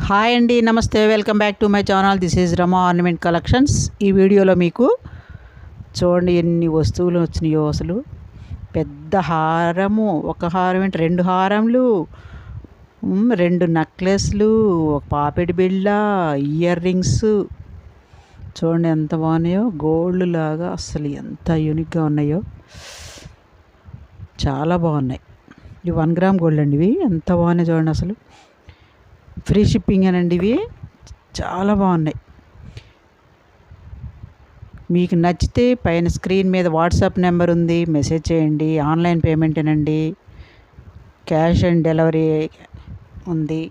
Hi అండి, నమస్తే, welcome back to my channel. This is Rama ornament collections. ఈ వీడియోలో మీకు చూడండి ఎన్ని వస్తువులు వచ్చినాయో. అసలు పెద్ద హారము, ఒక హారం ఏంటి, రెండు హారంలు, రెండు నెక్లెస్లు, ఒక పాపెడి బిళ్ళ, ఇయర్ రింగ్స్. చూడండి ఎంత బాగున్నాయో, గోల్డ్ లాగా. అసలు ఎంత యూనిక్గా ఉన్నాయో, చాలా బాగున్నాయి. ఇవి 1 గ్రామ్ గోల్డ్ అండి. ఇవి ఎంత బాగున్నాయి చూడండి. అసలు ఫ్రీ షిప్పింగ్ అనండి. ఇవి చాలా బాగున్నాయి. మీకు నచ్చితే పైన స్క్రీన్ మీద వాట్సాప్ నెంబర్ ఉంది, మెసేజ్ చేయండి. ఆన్లైన్ పేమెంట్ అనండి, క్యాష్ ఆన్ డెలివరీ ఉంది.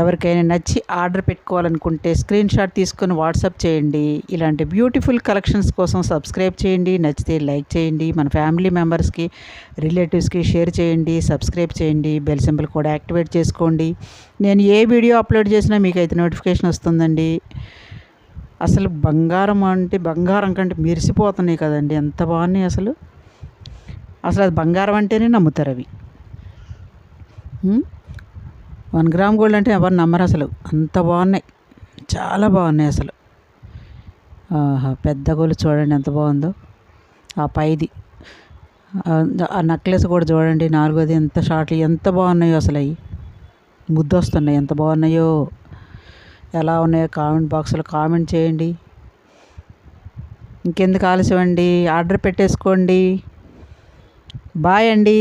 ఎవరికైనా నచ్చి ఆర్డర్ పెట్టుకోవాలనుకుంటే స్క్రీన్ షాట్ తీసుకొని వాట్సాప్ చేయండి. ఇలాంటి బ్యూటిఫుల్ కలెక్షన్స్ కోసం సబ్స్క్రైబ్ చేయండి. నచ్చితే లైక్ చేయండి. మన ఫ్యామిలీ మెంబర్స్కి, రిలేటివ్స్కి షేర్ చేయండి. సబ్స్క్రైబ్ చేయండి. బెల్ సింబల్ కూడా యాక్టివేట్ చేసుకోండి. నేను ఏ వీడియో అప్లోడ్ చేసినా మీకు అయితే నోటిఫికేషన్ వస్తుందండి. అసలు బంగారం అంటే బంగారం కంటే మెరిసిపోతున్నాయి కదండి, ఎంత బాగున్నాయి అసలు. అసలు అది బంగారం అంటేనే నమ్ముతారు అవి. 1 గ్రామ్ గోల్డ్ అంటే ఎవరు నమ్మరు అసలు, అంత బాగున్నాయి, చాలా బాగున్నాయి అసలు. పెద్ద గోల్డ్ చూడండి ఎంత బాగుందో. ఆ పైది ఆ నెక్లెస్ కూడా చూడండి, 4వది ఎంత షార్ట్లు, ఎంత బాగున్నాయో అసలు. అవి ముద్దు వస్తున్నాయి, ఎంత బాగున్నాయో. ఎలా ఉన్నాయో కామెంట్ బాక్స్లో కామెంట్ చేయండి. ఇంకెందుకు ఆలస్యం అండి, ఆర్డర్ పెట్టేసుకోండి. బాయ్ అండి.